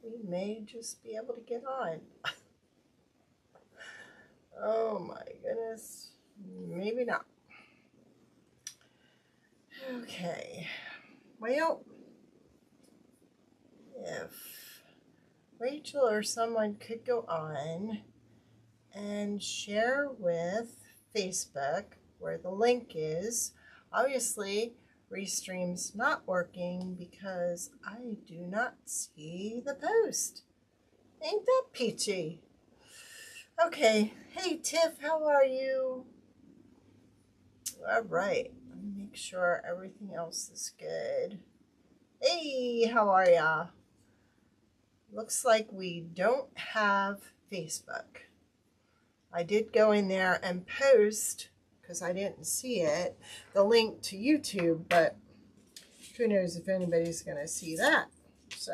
we may just be able to get on. Oh my goodness. Maybe not. Okay. Well, if Rachel or someone could go on and share with Facebook where the link is. Obviously, Restream's not working because I do not see the post. Ain't that peachy? Okay. Hey, Tiff, how are you? All right. Let me make sure everything else is good. Hey, how are ya? Looks like we don't have Facebook. I did go in there and post, because I didn't see it, the link to YouTube, but who knows if anybody's going to see that. So,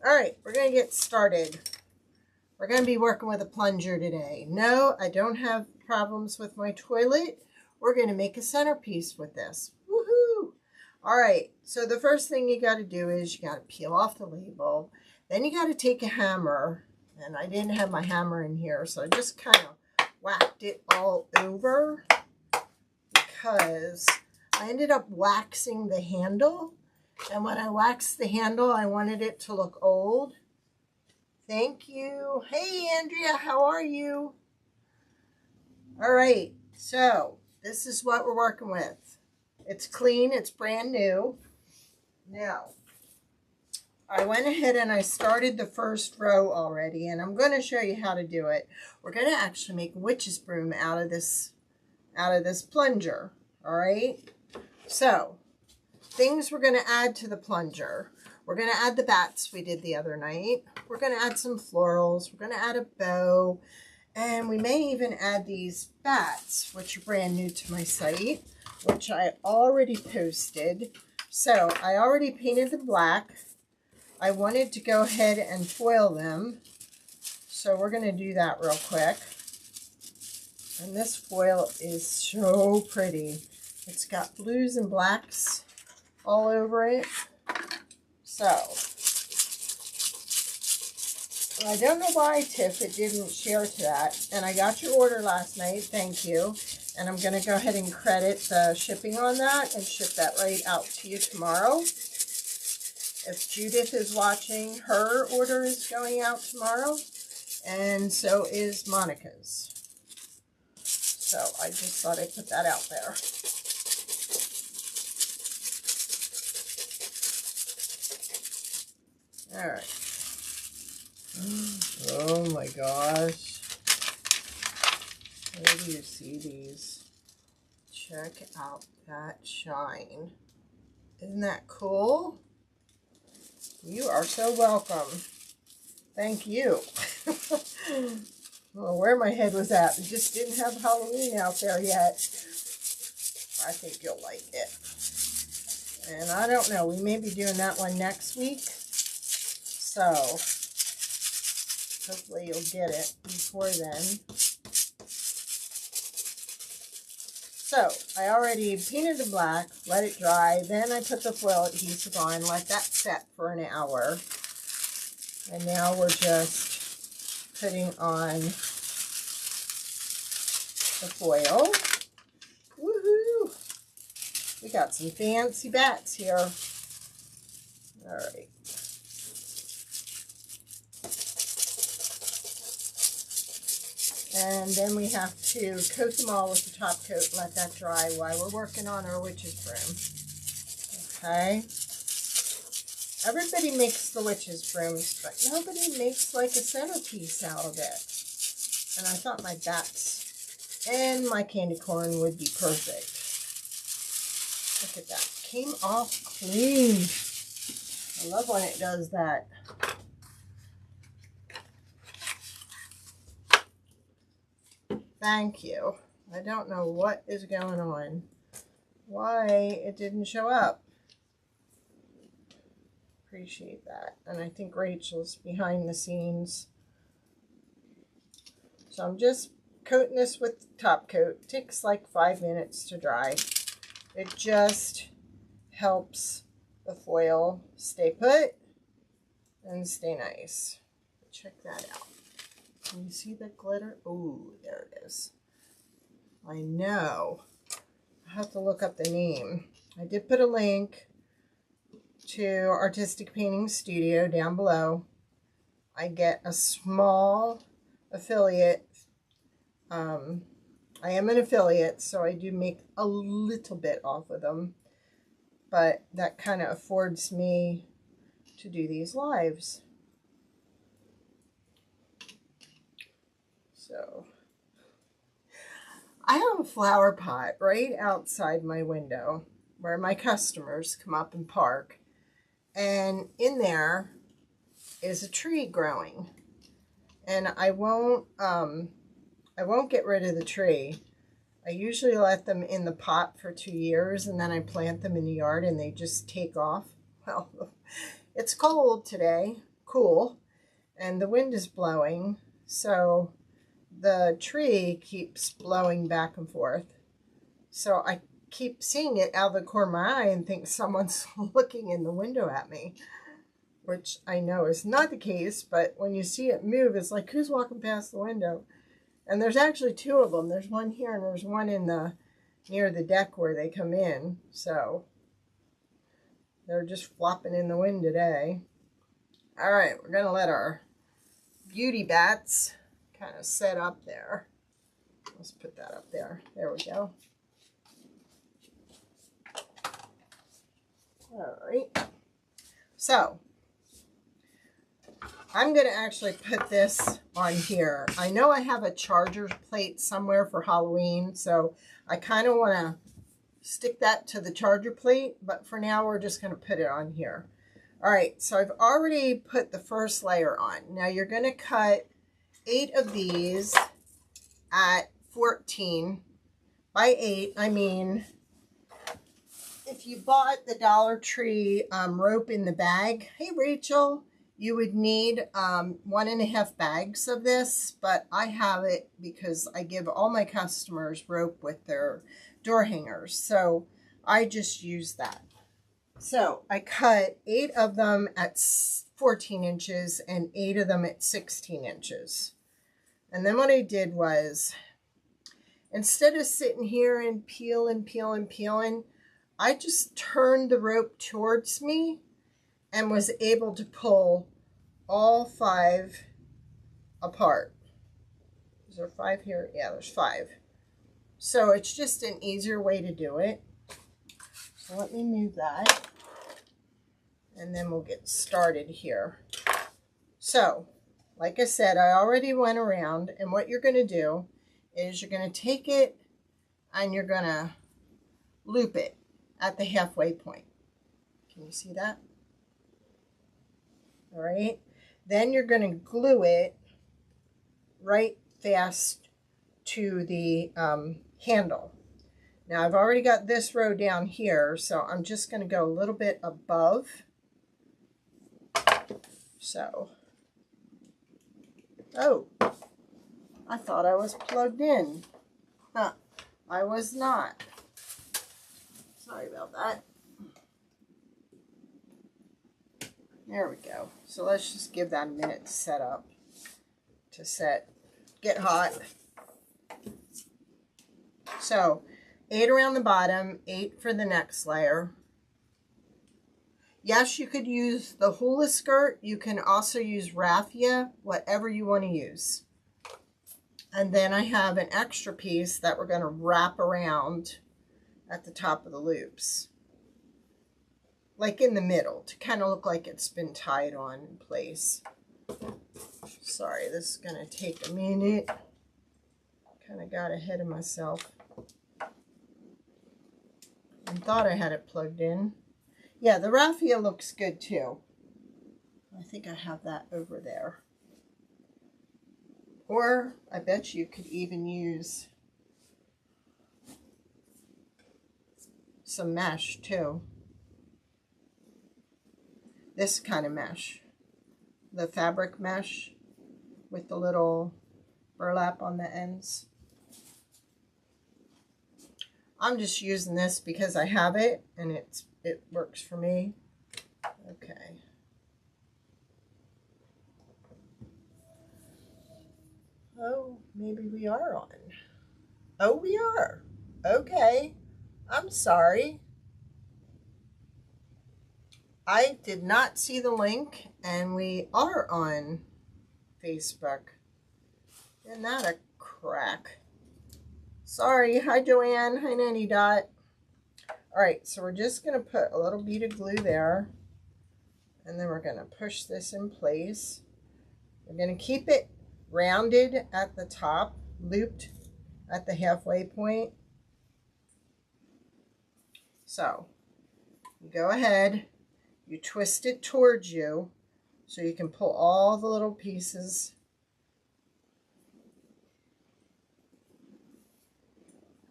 all right, we're going to get started. We're going to be working with a plunger today. No, I don't have problems with my toilet. We're going to make a centerpiece with this. Woohoo! All right, so the first thing you got to do is you got to peel off the label. Then you got to take a hammer. And I didn't have my hammer in here, so I just kind of whacked it all over because I ended up waxing the handle. And when I waxed the handle, I wanted it to look old. Thank you. Hey, Andrea, how are you? All right, so this is what we're working with. It's clean. It's brand new. Now, I went ahead and I started the first row already, and I'm going to show you how to do it. We're going to actually make witch's broom out of this plunger, all right? So, things we're going to add to the plunger. We're going to add the bats we did the other night. We're going to add some florals. We're going to add a bow, and we may even add these bats, which are brand new to my site, which I already posted. So, I already painted the black. I wanted to go ahead and foil them, so we're going to do that real quick. And this foil is so pretty. It's got blues and blacks all over it. So, I don't know why, Tiff, it didn't share to that. And I got your order last night, thank you. And I'm going to go ahead and credit the shipping on that and ship that right out to you tomorrow. If Judith is watching, her order is going out tomorrow, and so is Monica's. So I just thought I'd put that out there. All right. Oh my gosh. Where do you see these? Check out that shine. Isn't that cool? You are so welcome. Thank you. Well, where my head was at, we just didn't have Halloween out there yet. I think you'll like it. And I don't know, we may be doing that one next week. So, hopefully you'll get it before then. So, I already painted the black, let it dry, then I put the foil adhesive on, let that set for an hour. And now we're just putting on the foil. Woohoo! We got some fancy bats here. All right. And then we have to coat them all with the top coat and let that dry while we're working on our witch's broom. Okay. Everybody makes the witch's brooms, but nobody makes like a centerpiece out of it. And I thought my bats and my candy corn would be perfect. Look at that. Came off clean. I love when it does that. Thank you. I don't know what is going on. Why it didn't show up. Appreciate that. And I think Rachel's behind the scenes. So I'm just coating this with the top coat. It takes like 5 minutes to dry. It just helps the foil stay put and stay nice. Check that out. Can you see the glitter? Oh, there it is. I know. I have to look up the name. I did put a link to Artistic Painting Studio down below. I get a small affiliate. I am an affiliate, so I do make a little bit off of them. But that kind of affords me to do these lives. So I have a flower pot right outside my window where my customers come up and park. And in there is a tree growing. And I won't get rid of the tree. I usually let them in the pot for 2 years and then I plant them in the yard and they just take off. Well, it's cold today, cool, and the wind is blowing, so the tree keeps blowing back and forth. So I keep seeing it out of the corner of my eye and think someone's looking in the window at me, which I know is not the case, but when you see it move, it's like, who's walking past the window? And there's actually 2 of them. There's one here and there's one in the near the deck where they come in. So they're just flopping in the wind today. All right, we're going to let our beauty bats kind of set up there. Let's put that up there. There we go. All right. So I'm going to actually put this on here. I know I have a charger plate somewhere for Halloween, so I kind of want to stick that to the charger plate, but for now we're just going to put it on here. All right, so I've already put the first layer on. Now you're going to cut 8 of these at 14 by 8. I mean, if you bought the Dollar Tree rope in the bag, hey Rachel, you would need 1.5 bags of this, but I have it because I give all my customers rope with their door hangers, so I just use that. So I cut 8 of them at 14 inches and 8 of them at 16 inches. And then what I did was, instead of sitting here and peeling, I just turned the rope towards me and was able to pull all 5 apart. Is there 5 here? Yeah, there's 5. So it's just an easier way to do it. So let me move that. And then we'll get started here. So, like I said, I already went around, and what you're going to do is you're going to take it and you're going to loop it at the halfway point. Can you see that? All right. Then you're going to glue it right fast to the handle. Now I've already got this row down here, so I'm just going to go a little bit above. So, oh, I thought I was plugged in. Huh, I was not. Sorry about that. There we go. So let's just give that a minute to set up, get hot. So 8 around the bottom, 8 for the next layer. Yes, you could use the hula skirt. You can also use raffia, whatever you want to use. And then I have an extra piece that we're going to wrap around at the top of the loops, like in the middle, to kind of look like it's been tied on in place. Sorry, this is going to take a minute. Kind of got ahead of myself. I thought I had it plugged in. Yeah, the raffia looks good too. I think I have that over there. Or I bet you could even use some mesh too. This kind of mesh. The fabric mesh with the little burlap on the ends. I'm just using this because I have it and it works for me. Okay. Oh, maybe we are on. Oh, we are. Okay. I'm sorry. I did not see the link, and we are on Facebook. Isn't that a crack? Sorry. Hi, Joanne. Hi, Nanny Dot. All right, so we're just going to put a little bead of glue there, and then we're going to push this in place. We're going to keep it rounded at the top, looped at the halfway point. So you go ahead, you twist it towards you so you can pull all the little pieces.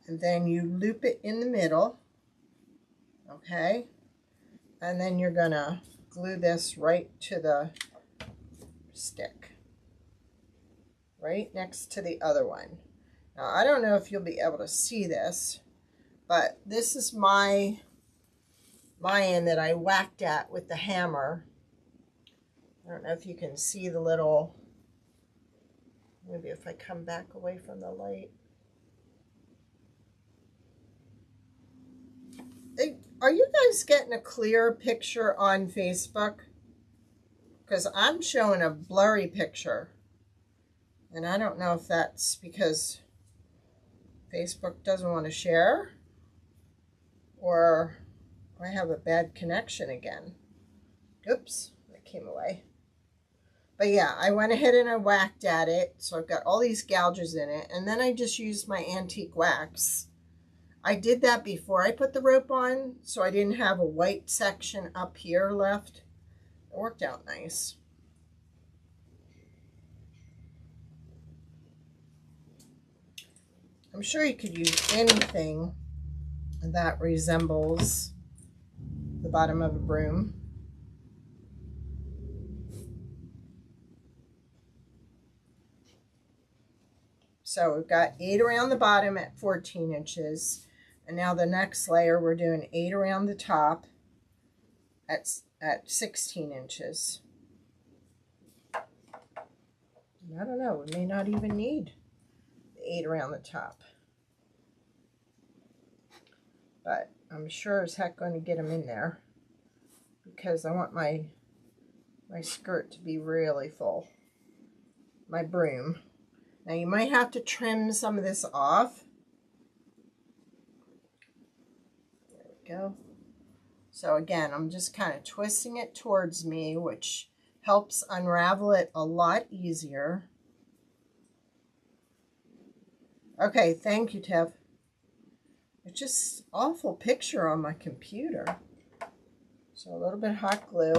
And then you loop it in the middle, okay? And then you're gonna glue this right to the stick, right next to the other one. Now, I don't know if you'll be able to see this, but this is my end that I whacked at with the hammer. I don't know if you can see the little, maybe if I come back away from the light. Are you guys getting a clear picture on Facebook? Because I'm showing a blurry picture. And I don't know if that's because Facebook doesn't want to share, or I have a bad connection again. Oops, that came away. But yeah, I went ahead and I whacked at it. So I've got all these gouges in it. And then I just used my antique wax. I did that before I put the rope on, so I didn't have a white section up here left. It worked out nice. I'm sure you could use anything that resembles the bottom of a broom. So we've got 8 around the bottom at 14 inches. And now the next layer, we're doing 8 around the top at 16 inches. I don't know, we may not even need the 8 around the top. But I'm sure as heck going to get them in there, because I want my skirt to be really full. My broom. Now you might have to trim some of this off. There we go. So again, I'm just kind of twisting it towards me, which helps unravel it a lot easier. Okay, thank you, Tev. It's just awful picture on my computer. So a little bit of hot glue.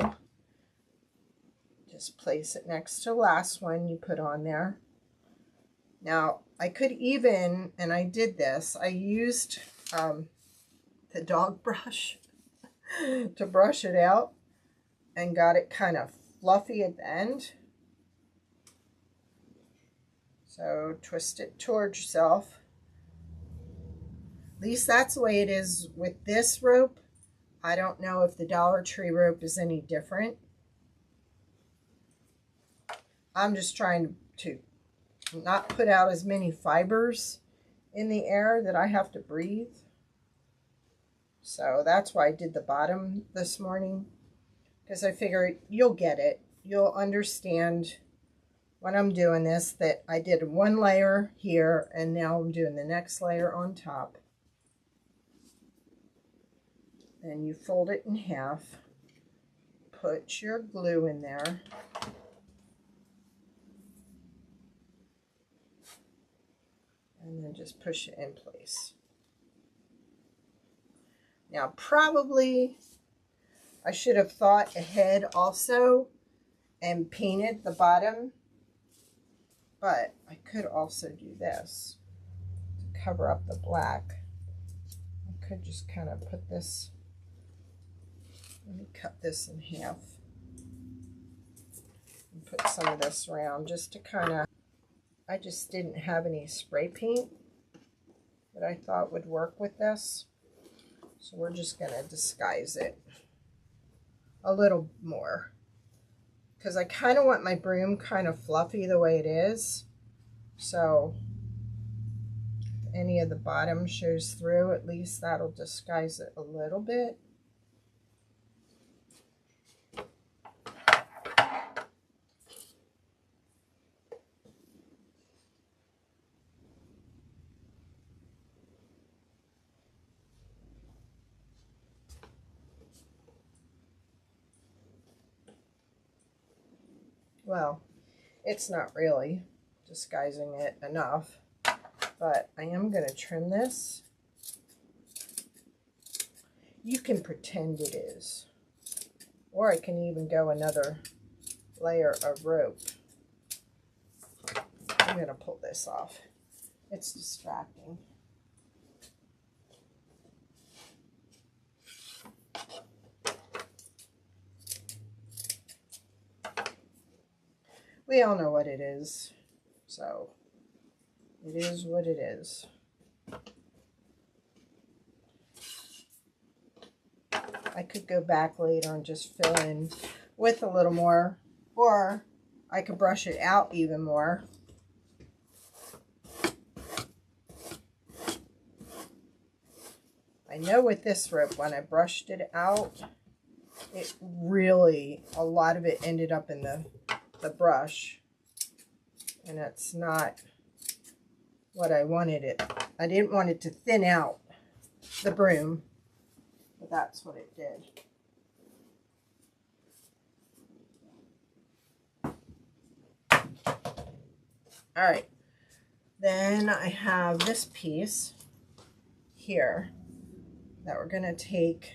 Just place it next to the last one you put on there. Now, I could even, and I did this, I used the dog brush to brush it out and got it kind of fluffy at the end. So twist it towards yourself. At least that's the way it is with this rope. I don't know if the Dollar Tree rope is any different. I'm just trying to not put out as many fibers in the air that I have to breathe. So that's why I did the bottom this morning, because I figured you'll get it. You'll understand when I'm doing this that I did one layer here and now I'm doing the next layer on top. Then you fold it in half, put your glue in there. And then just push it in place. Now, probably I should have thought ahead also and painted the bottom, but I could also do this to cover up the black. I could just kind of put this, let me cut this in half and put some of this around just to kind of, I just didn't have any spray paint that I thought would work with this. So we're just going to disguise it a little more, because I kind of want my broom kind of fluffy the way it is. So if any of the bottom shows through, at least that'll disguise it a little bit. Well, it's not really disguising it enough, but I am going to trim this. You can pretend it is, or I can even go another layer of rope. I'm going to pull this off. It's distracting. We all know what it is, so it is what it is. I could go back later and just fill in with a little more, or I could brush it out even more. I know with this rope, when I brushed it out, it really, a lot of it ended up in the brush, and that's not what I wanted it. I didn't want it to thin out the broom, but that's what it did. All right, then I have this piece here that we're going to take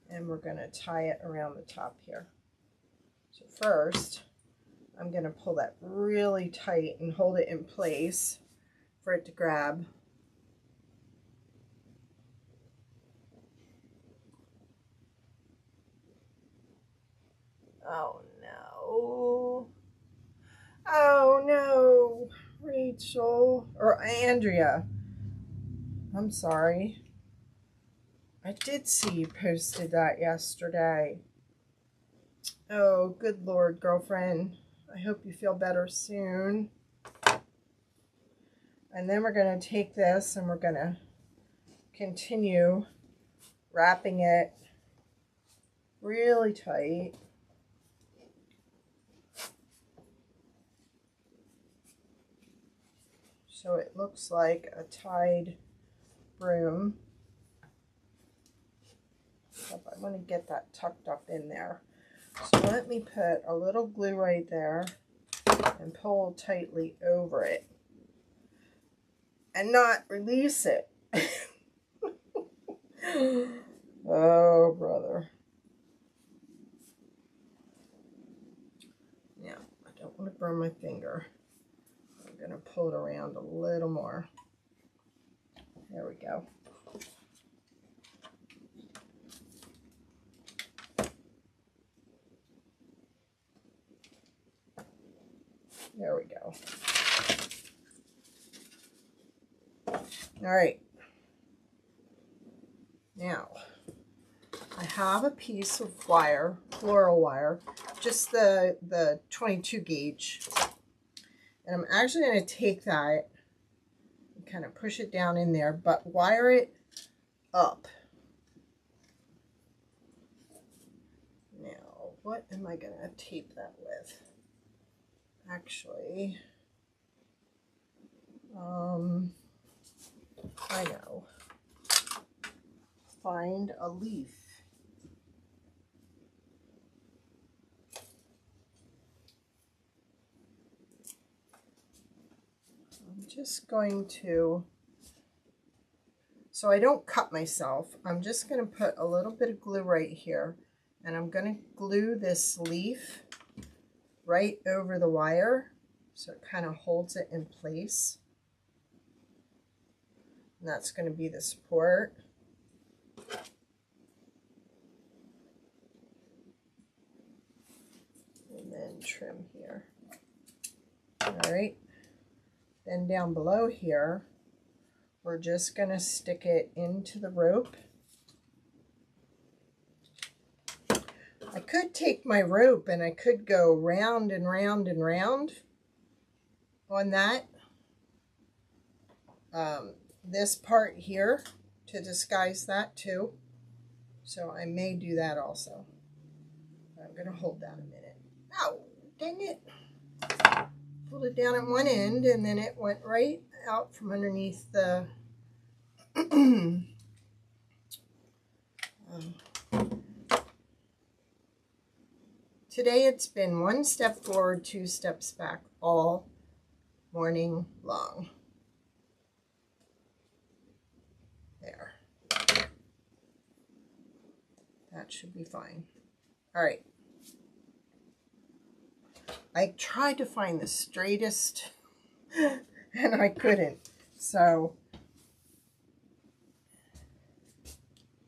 and we're going to tie it around the top here. So first, I'm going to pull that really tight and hold it in place for it to grab. Oh no. Oh no, Rachel, or Andrea. I'm sorry. I did see you posted that yesterday. Oh, good Lord, girlfriend. I hope you feel better soon. And then we're going to take this and we're going to continue wrapping it really tight. So it looks like a tied broom. But I want to get that tucked up in there. So let me put a little glue right there and pull tightly over it and not release it. Oh, brother. Now, I don't want to burn my finger. I'm going to pull it around a little more. There we go. There we go. All right. Now, I have a piece of wire, floral wire, just the 22 gauge. And I'm actually going to take that and kind of push it down in there, but wire it up. Now, what am I going to tape that with? Actually, I know. Find a leaf. I'm just going to, so I don't cut myself, I'm just going to put a little bit of glue right here, and I'm going to glue this leaf right over the wire so it kind of holds it in place. And that's going to be the support. And then trim here. All right. Then down below here, we're just going to stick it into the rope. I could take my rope and I could go round and round and round, on that, this part here to disguise that too. So I may do that also. I'm going to hold that a minute. Oh, dang it. Pulled it down at one end and then it went right out from underneath the Today it's been one step forward, two steps back all morning long. There. That should be fine. All right. I tried to find the straightest and I couldn't. So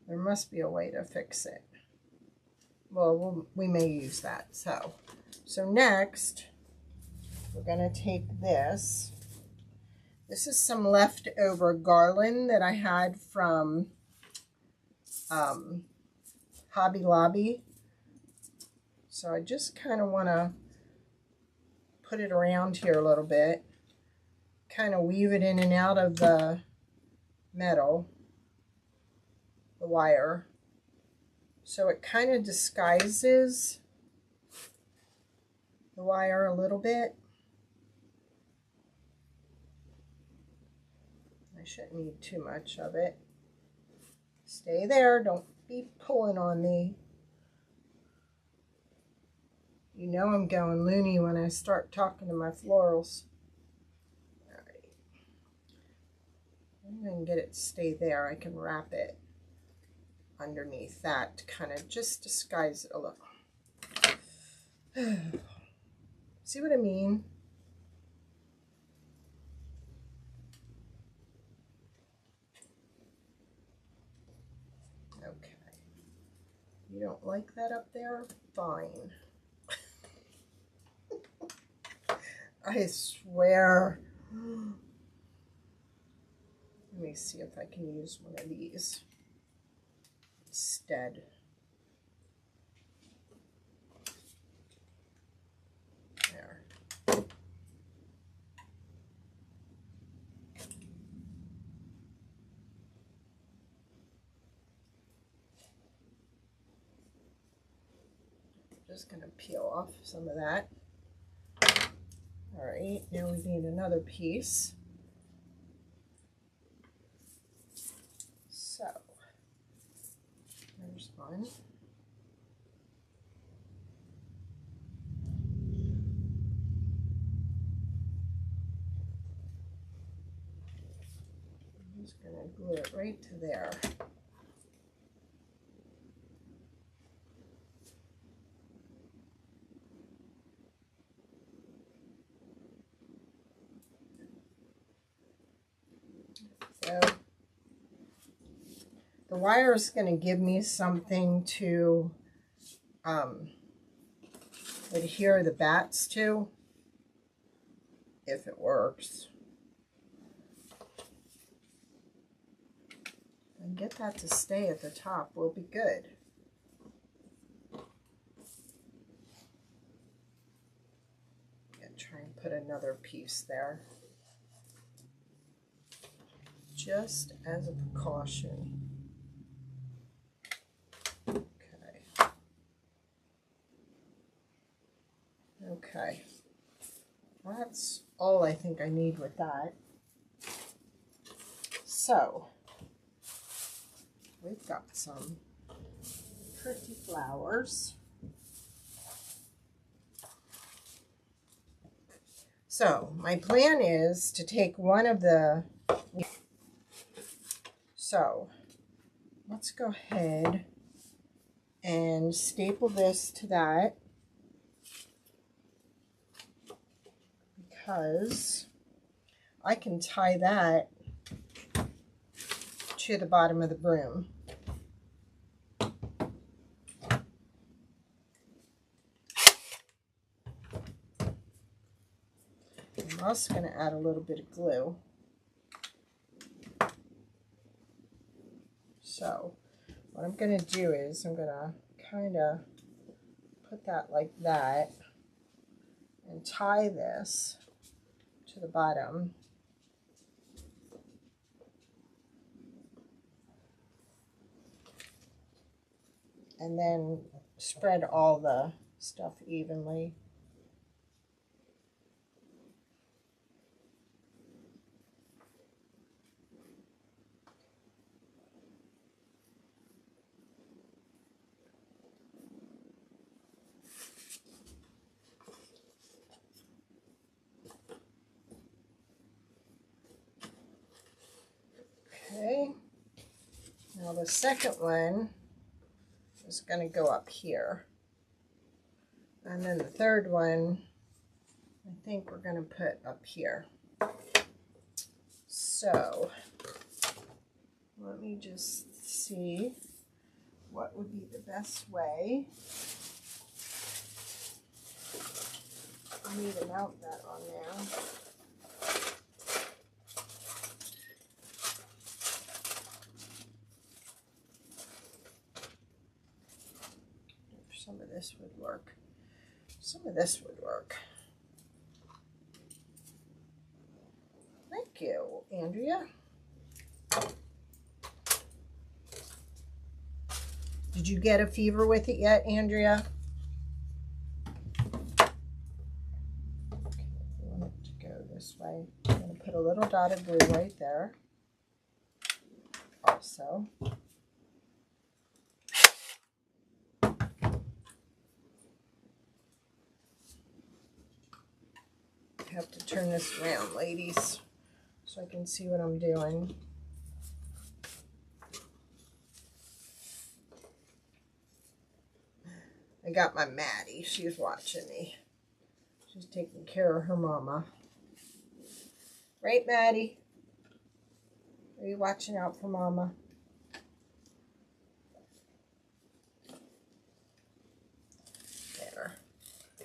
there must be a way to fix it. Well, we may use that. So next we're going to take this. This is some leftover garland that I had from Hobby Lobby. So I just kind of want to put it around here a little bit, kind of weave it in and out of the metal, the wire, so it kind of disguises the wire a little bit. I shouldn't need too much of it. Stay there, don't be pulling on me. You know I'm going loony when I start talking to my florals. All right. I'm going to get it to stay there. I can wrap it underneath that to kind of just disguise it a little. See what I mean? Okay. You don't like that up there? Fine. I swear. Let me see if I can use one of these instead. There. Just going to peel off some of that. All right, now we need another piece. So, there's one. I'm just going to glue it right to there. So the wire is going to give me something to adhere the bats to, if it works. And get that to stay at the top will be good. Try and put another piece there, just as a precaution. Okay, that's all I think I need with that. So, we've got some pretty flowers. So, my plan is to take one of the... So, let's go ahead and staple this to that, because I can tie that to the bottom of the broom. I'm also going to add a little bit of glue. So what I'm going to do is I'm going to kind of put that like that and tie this to the bottom. And then spread all the stuff evenly. Okay, now the second one is going to go up here. And then the third one, I think we're going to put up here. So, let me just see what would be the best way. I need to mount that on there. Some of this would work. Some of this would work. Thank you, Andrea. Did you get a fever with it yet, Andrea? Okay, we want it to go this way. I'm going to put a little dot of glue right there. Also. I have to turn this around, ladies, so I can see what I'm doing. I got my Maddie. She's watching me. She's taking care of her mama. Right, Maddie? Are you watching out for mama? There.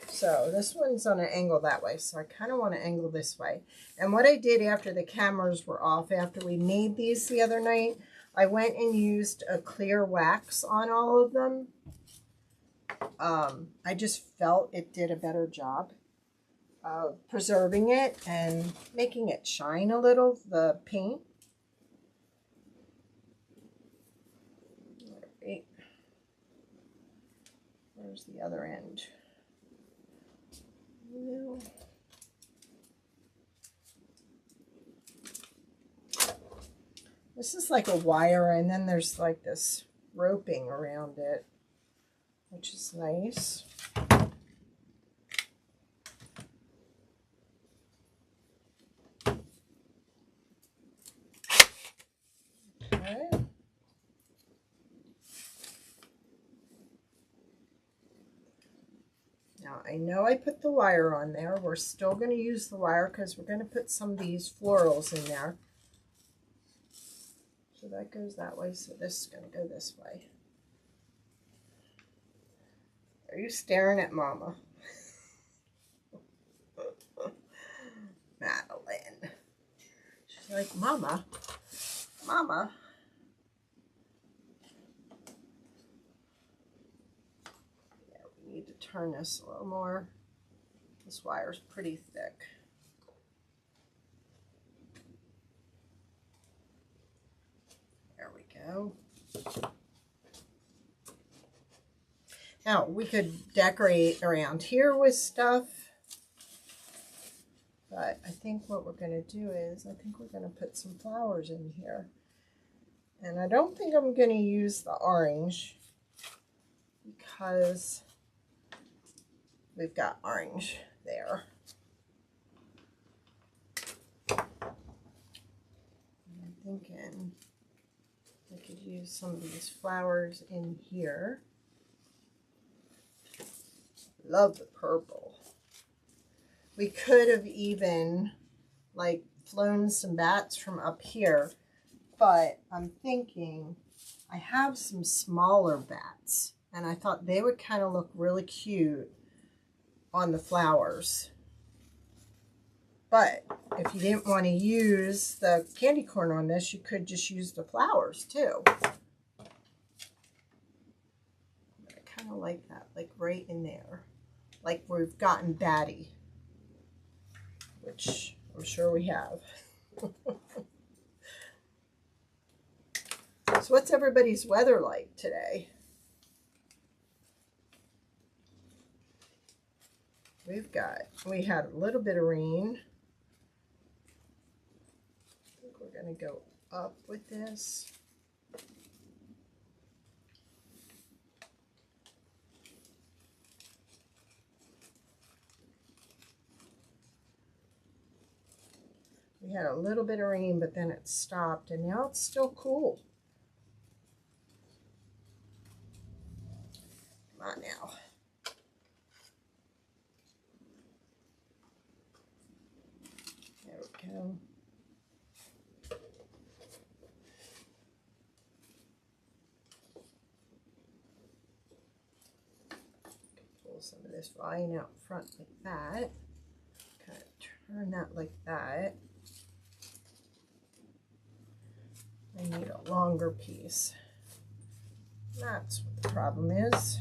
So this one's on an angle that way, so I kind of want to angle this way. And what I did after the cameras were off, after we made these the other night, I went and used a clear wax on all of them. I just felt it did a better job of preserving it and making it shine a little, the paint. Right. Where's the other end? No. This is like a wire, and then there's like this roping around it, which is nice. Okay. Now, I know I put the wire on there. We're still going to use the wire because we're going to put some of these florals in there. So that goes that way, so this is going to go this way. Are you staring at Mama? Madeline. She's like, Mama, Mama. Yeah, we need to turn this a little more. This wire's pretty thick. There we go. Now, we could decorate around here with stuff, but I think what we're going to do is, I think we're going to put some flowers in here. And I don't think I'm going to use the orange because we've got orange there. I'm thinking I could use some of these flowers in here. Love the purple. We could have even like flown some bats from up here, but I'm thinking I have some smaller bats and I thought they would kind of look really cute on the flowers. But if you didn't want to use the candy corn on this, you could just use the flowers too. I kind of like that, like right in there. Like we've gotten Batty, which I'm sure we have. So what's everybody's weather like today? We had a little bit of rain. I think we're going to go up with this. We had a little bit of rain, but then it stopped, and now it's still cool. Come on now. There we go. Pull some of this vine out front like that. Kind of turn that like that. I need a longer piece. That's what the problem is.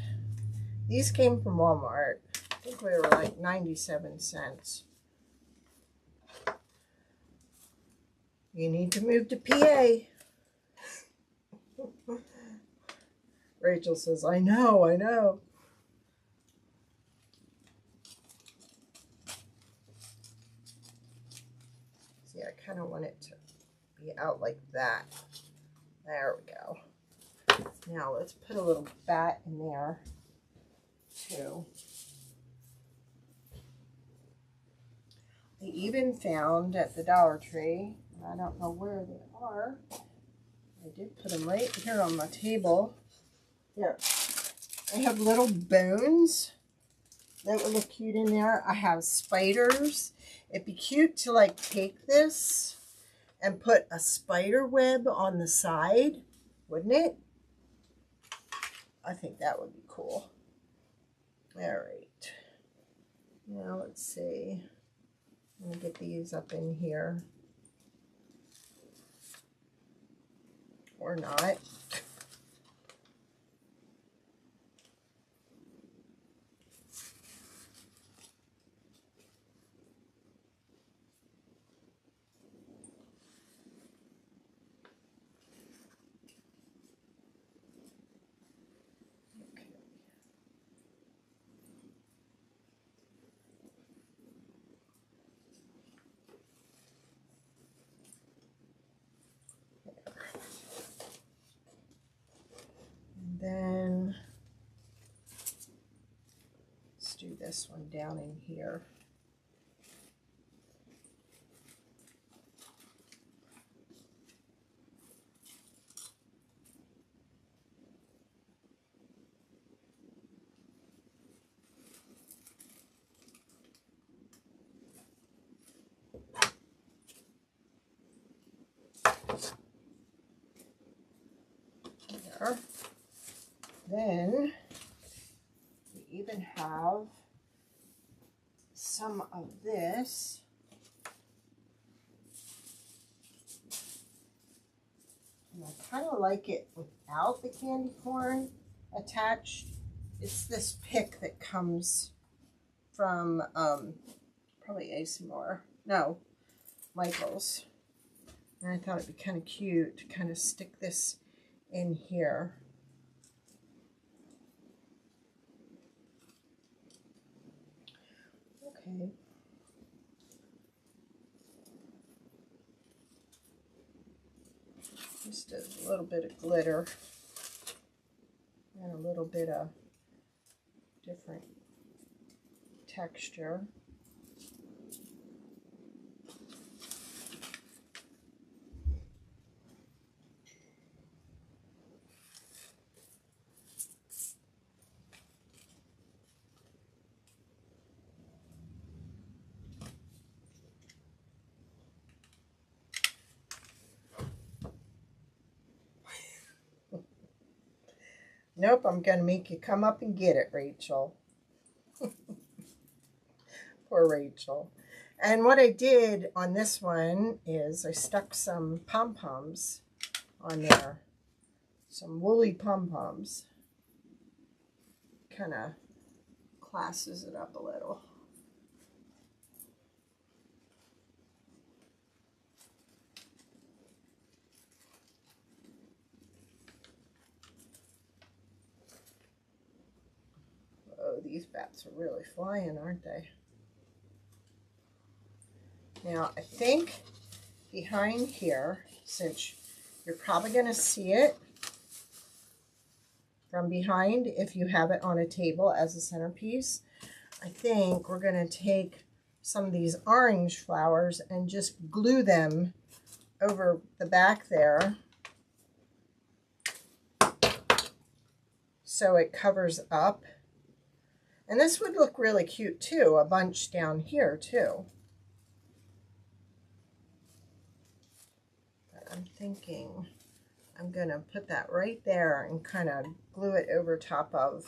These came from Walmart. I think they were like 97 cents. You need to move to PA. Rachel says, I know, I know. See, I kind of want it to be out like that. There we go. Now let's put a little bat in there too. I even found at the Dollar Tree, I don't know where they are. I did put them right here on my table. Here, I have little bones that would look cute in there. I have spiders. It'd be cute to like take this and put a spider web on the side, wouldn't it? I think that would be cool. All right. Now let's see. I'm gonna get these up in here. Or not. Then let's do this one down in here. There. Then we even have some of this. And I kind of like it without the candy corn attached. It's this pick that comes from probably ASMR. No, Michael's. And I thought it'd be kind of cute to kind of stick this in here. Okay. Just a little bit of glitter and a little bit of different texture. Nope, I'm going to make you come up and get it, Rachel. Poor Rachel. And what I did on this one is I stuck some pom-poms on there. Some woolly pom-poms. Kind of classes it up a little. bats are really flying, aren't they? Now, I think behind here, since you're probably going to see it from behind if you have it on a table as a centerpiece, I think we're going to take some of these orange flowers and just glue them over the back there so it covers up. And this would look really cute too, a bunch down here too. But I'm thinking I'm going to put that right there and kind of glue it over top of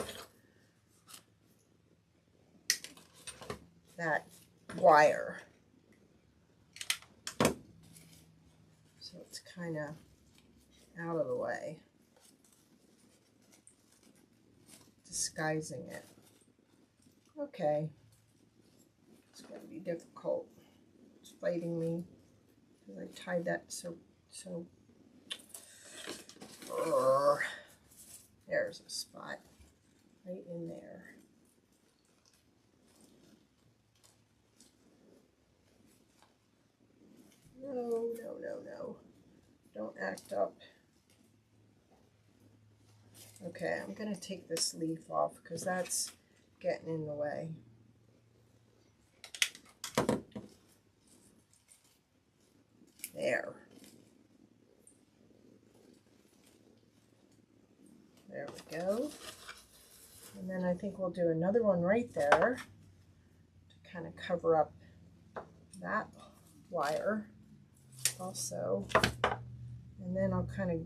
that wire. So it's kind of out of the way, disguising it. Okay, it's going to be difficult. It's fighting me because I tied that so. There's a spot right in there. No, no, no, no. Don't act up. Okay, I'm going to take this leaf off because that's getting in the way. There. There we go. And then I think we'll do another one right there to kind of cover up that wire also. And then I'll kind of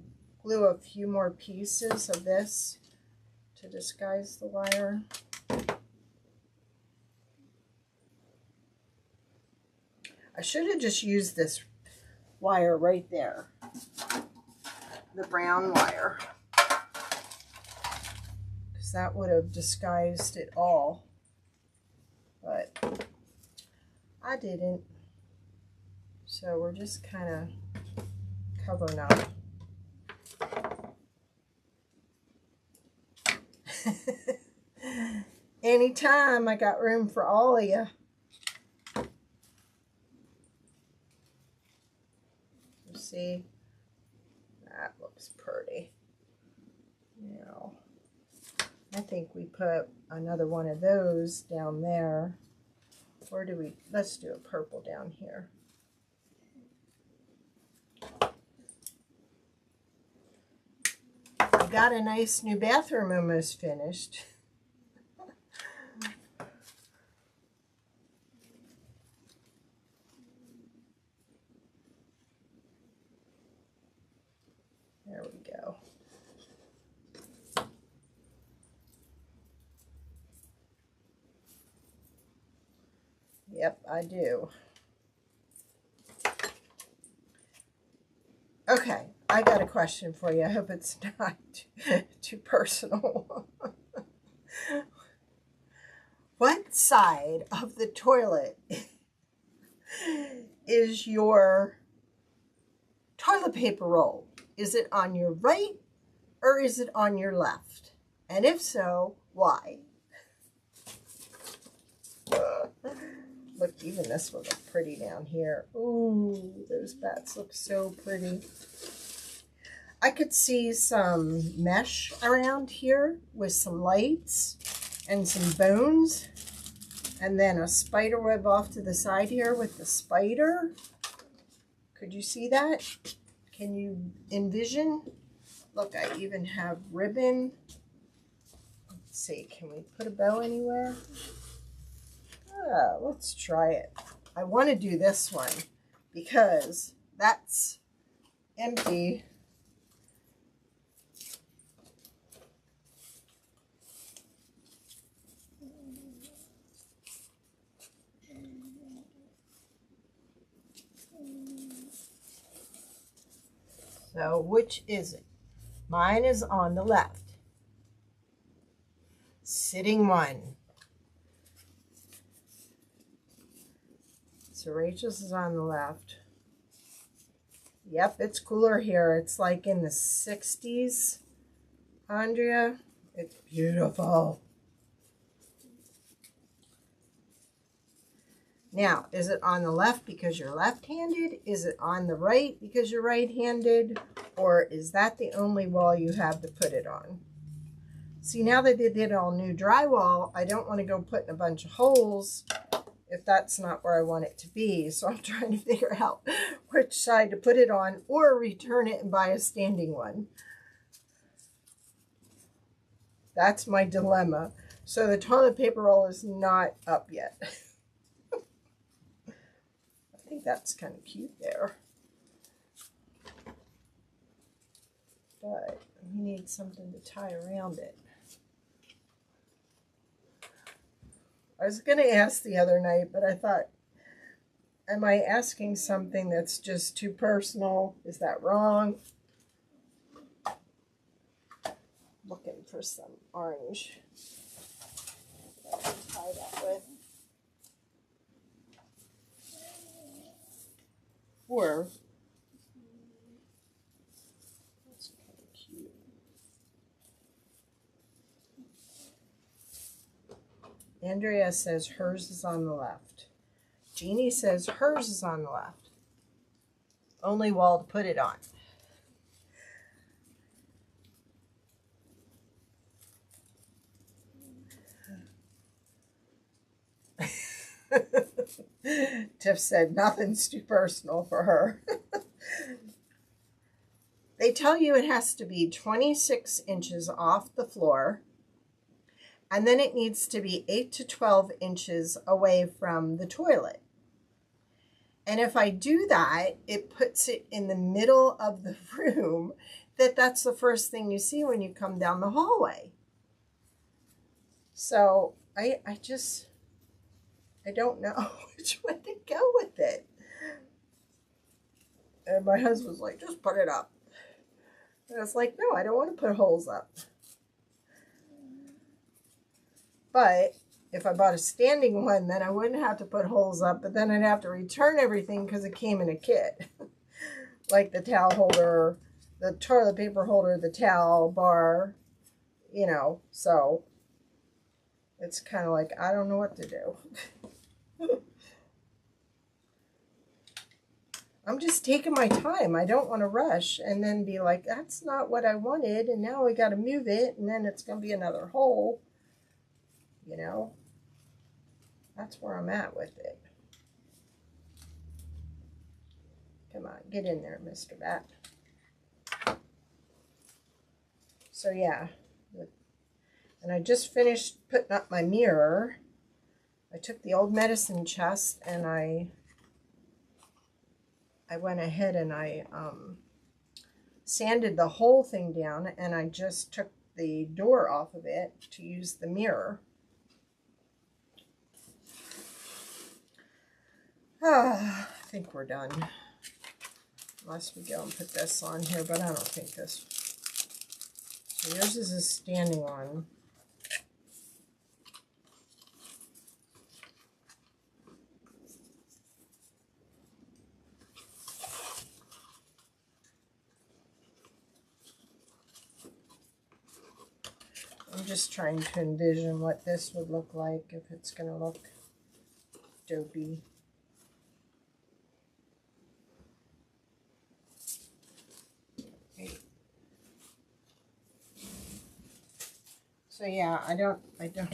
glue a few more pieces of this to disguise the wire. I should have just used this wire right there, the brown wire, because that would have disguised it all, but I didn't. So we're just kind of covering up. Anytime, I got room for all of you. You see, that looks pretty. Now, I think we put another one of those down there. Or do we? Let's do a purple down here. I got a nice new bathroom almost finished. There we go. Yep, I do. Okay, I got a question for you. I hope it's not too personal. What side of the toilet is your toilet paper roll? Is it on your right or is it on your left? And if so, why? Look, even this will look pretty down here. Ooh, those bats look so pretty. I could see some mesh around here with some lights and some bones. And then a spider web off to the side here with the spider. Could you see that? Can you envision? Look, I even have ribbon. Let's see, can we put a bow anywhere? Let's try it. I want to do this one because that's empty. So which is it? Mine is on the left. Sitting one. So Rachel's is on the left. Yep, it's cooler here. It's like in the 60s, Andrea. It's beautiful. Now, is it on the left because you're left-handed? Is it on the right because you're right-handed? Or is that the only wall you have to put it on? See, now that they did all new drywall, I don't want to go put in a bunch of holes if that's not where I want it to be. So I'm trying to figure out which side to put it on or return it and buy a standing one. That's my dilemma. So the toilet paper roll is not up yet. I think that's kind of cute there. But we need something to tie around it. I was going to ask the other night, but I thought, am I asking something that's just too personal? Is that wrong? Looking for some orange that I can tie that with. Or, that's kind of cute. Andrea says hers is on the left. Jeannie says hers is on the left. Only wall to put it on. Tiff said nothing's too personal for her. They tell you it has to be 26 inches off the floor, and then it needs to be 8 to 12 inches away from the toilet. And if I do that, it puts it in the middle of the room, that's the first thing you see when you come down the hallway. So I don't know which way to go with it. And my husband's like, just put it up. And I was like, no, I don't want to put holes up. But if I bought a standing one, then I wouldn't have to put holes up, but then I'd have to return everything because it came in a kit. Like the towel holder, the toilet paper holder, the towel bar, you know, so it's kind of like, I don't know what to do. I'm just taking my time. I don't want to rush and then be like, that's not what I wanted, and now we got to move it, and then it's going to be another hole. You know, that's where I'm at with it. Come on, get in there, Mr. Bat. So yeah, and I just finished putting up my mirror. I took the old medicine chest and I went ahead and I sanded the whole thing down, and I just took the door off of it to use the mirror. I think we're done. Unless we go and put this on here, but I don't think this. So yours is a standing one. I'm just trying to envision what this would look like, if it's going to look dopey. So yeah, I don't know.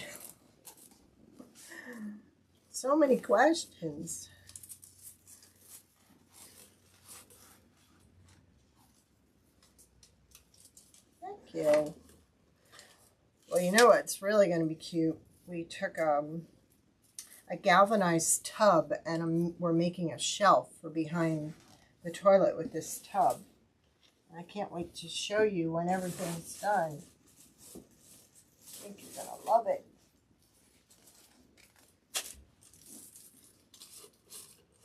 So many questions. Thank you. Well, you know what's really going to be cute? We took a galvanized tub, and we're making a shelf for behind the toilet with this tub. I can't wait to show you when everything's done. I think you're going to love it.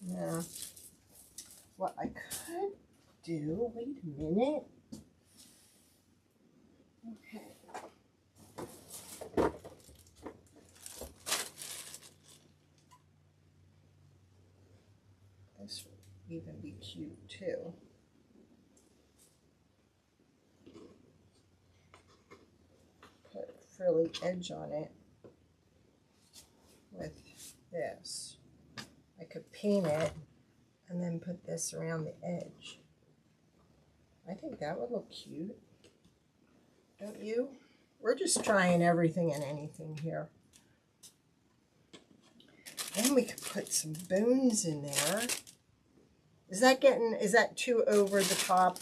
Yeah. What I could do, wait a minute. Okay. This would even be cute too. Put a frilly edge on it with this. paint it and then put this around the edge. I think that would look cute. Don't you? We're just trying everything and anything here. And we could put some bones in there. Is that too over the top?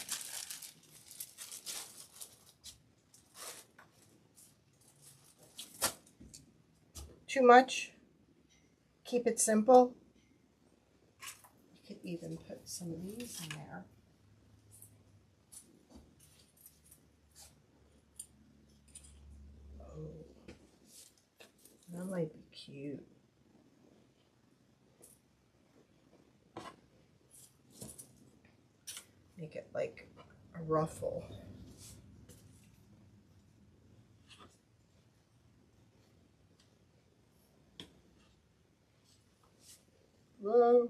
Too much? Keep it simple. You could even put some of these in there. Oh, that might be cute. Make it like a ruffle. Whoa.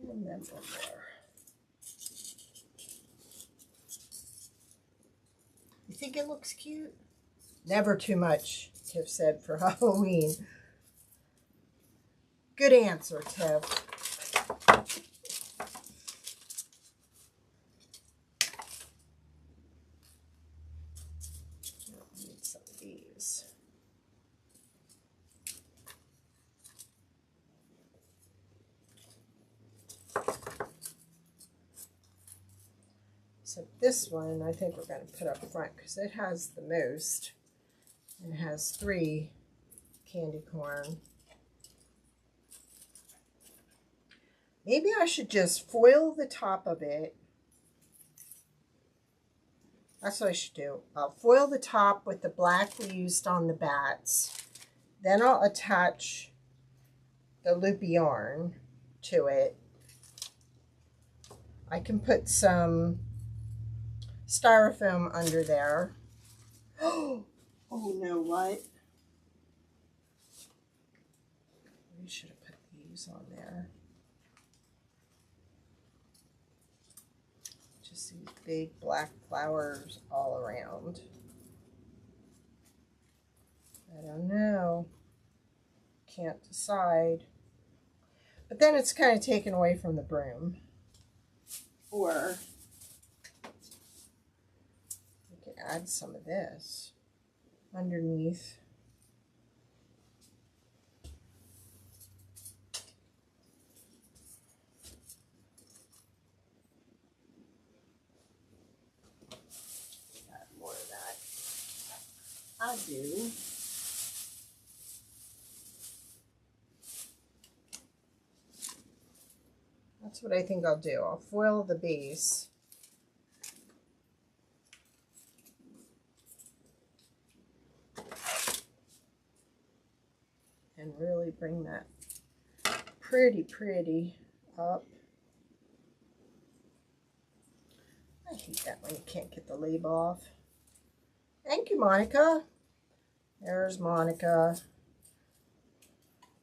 And then one more. You think it looks cute? Never too much, Tiff said, for Halloween. Good answer, Tiff. Need some of these. So this one I think we're going to put up front because it has the most. It has 3 candy corn. Maybe I should just foil the top of it. That's what I should do. I'll foil the top with the black we used on the bats. Then I'll attach the loopy yarn to it. I can put some styrofoam under there. Oh no, what? We should have put these on there. Just these big black flowers all around. I don't know. Can't decide. But then it's kind of taken away from the broom. Or we could add some of this underneath. Add more of that. I do. That's what I think I'll do. I'll foil the base. And really bring that pretty up. I hate that when you can't get the label off. Thank you, Monica. There's Monica.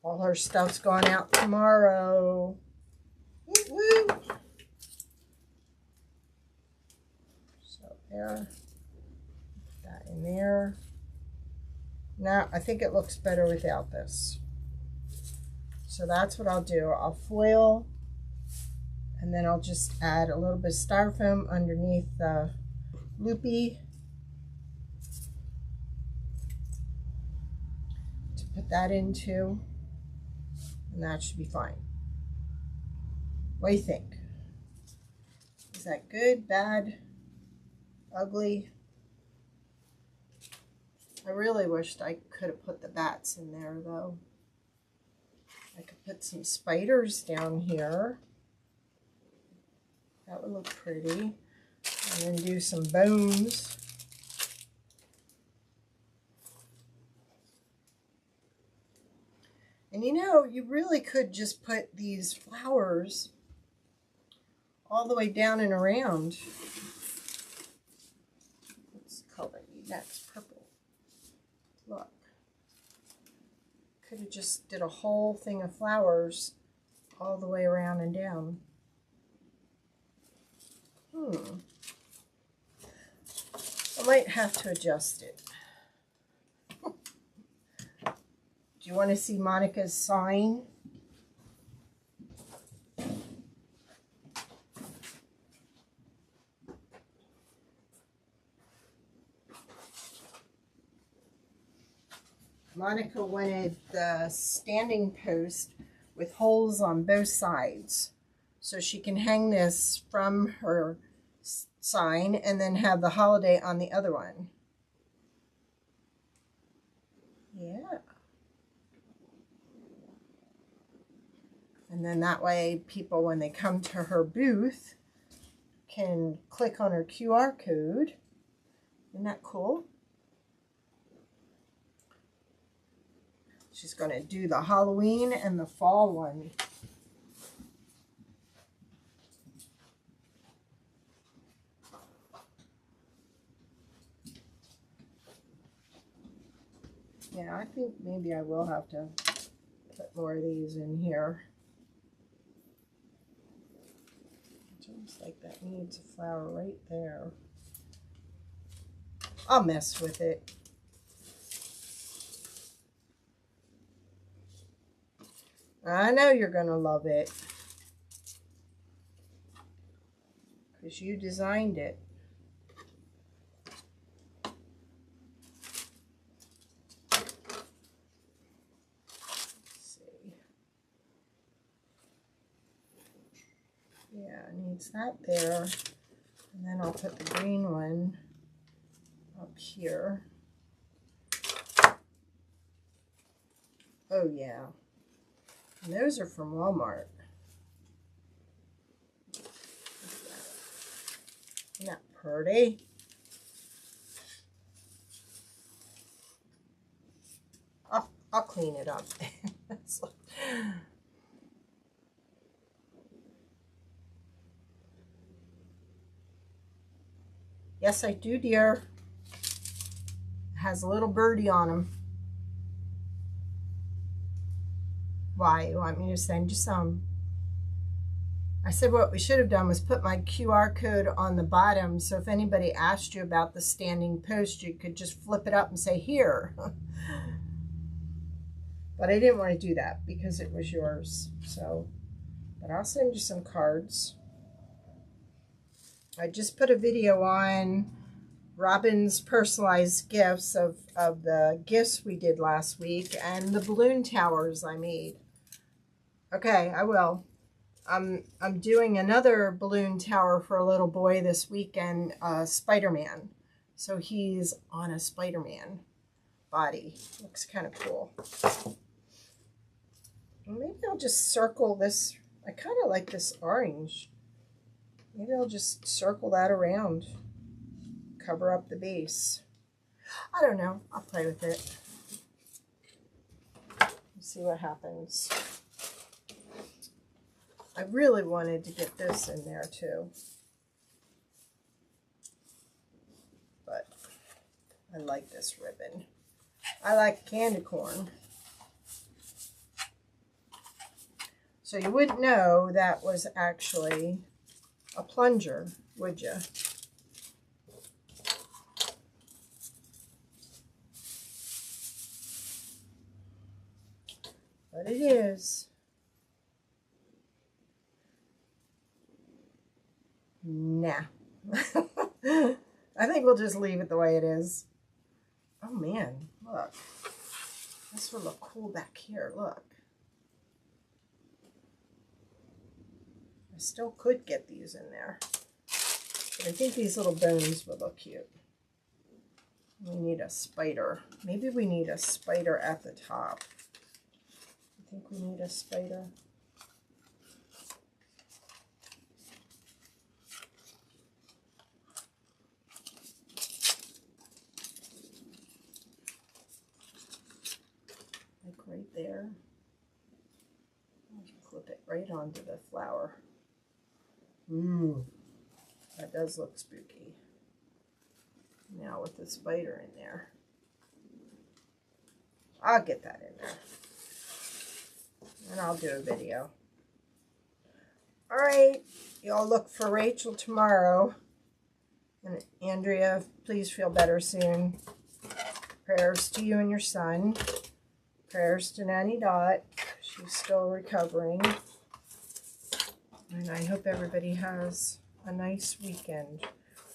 All her stuff's going out tomorrow. Woo woo. So there. Put that in there. Now, I think it looks better without this. So that's what I'll do. I'll foil, and then I'll just add a little bit of styrofoam underneath the loopy to put that into, and that should be fine. What do you think? Is that good, bad, ugly? I really wished I could have put the bats in there though. I could put some spiders down here. That would look pretty. And then do some bones. And you know, you really could just put these flowers all the way down and around. What's color? That's purple. Look. Could have just did a whole thing of flowers all the way around and down. I might have to adjust it. Do you want to see Monica's sign? Monica wanted the standing post with holes on both sides, so she can hang this from her sign and then have the holiday on the other one. Yeah. And then that way people, when they come to her booth, can click on her QR code. Isn't that cool? She's going to do the Halloween and the fall one. Yeah, I think maybe I will have to put more of these in here. It looks like that needs a flower right there. I'll mess with it. I know you're going to love it, because you designed it. Let's see. Yeah, it needs that there. And then I'll put the green one up here. Oh, yeah. And those are from Walmart. Isn't that pretty? I'll clean it up. Yes, I do, dear. It has a little birdie on him. Why? You want me to send you some? I said what we should have done was put my QR code on the bottom, so if anybody asked you about the standing post, you could just flip it up and say, here. But I didn't want to do that because it was yours. So, but I'll send you some cards. I just put a video on Robin's personalized gifts of the gifts we did last week and the balloon towers I made. Okay, I will. I'm doing another balloon tower for a little boy this weekend, Spider-Man. So he's on a Spider-Man body. Looks kind of cool. Maybe I'll just circle this. I kind of like this orange. Maybe I'll just circle that around. Cover up the base. I don't know. I'll play with it. See what happens. I really wanted to get this in there too. But I like this ribbon. I like candy corn. So you wouldn't know that was actually a plunger, would you? But it is. Nah. I think we'll just leave it the way it is. Oh man, look. This would look cool back here, look. I still could get these in there. But I think these little bones would look cute. We need a spider. Maybe we need a spider at the top. I think we need a spider. Like right there. Clip it right onto the flower. Ooh, that does look spooky. Now with the spider in there. I'll get that in there. And I'll do a video. Alright, y'all look for Rachel tomorrow. And Andrea, please feel better soon. Prayers to you and your son. Prayers to Nanny Dot. She's still recovering. And I hope everybody has a nice weekend.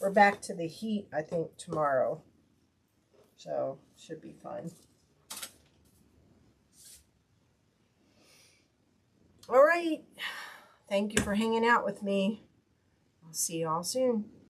We're back to the heat, I think, tomorrow. So, should be fun. All right. Thank you for hanging out with me. I'll see you all soon.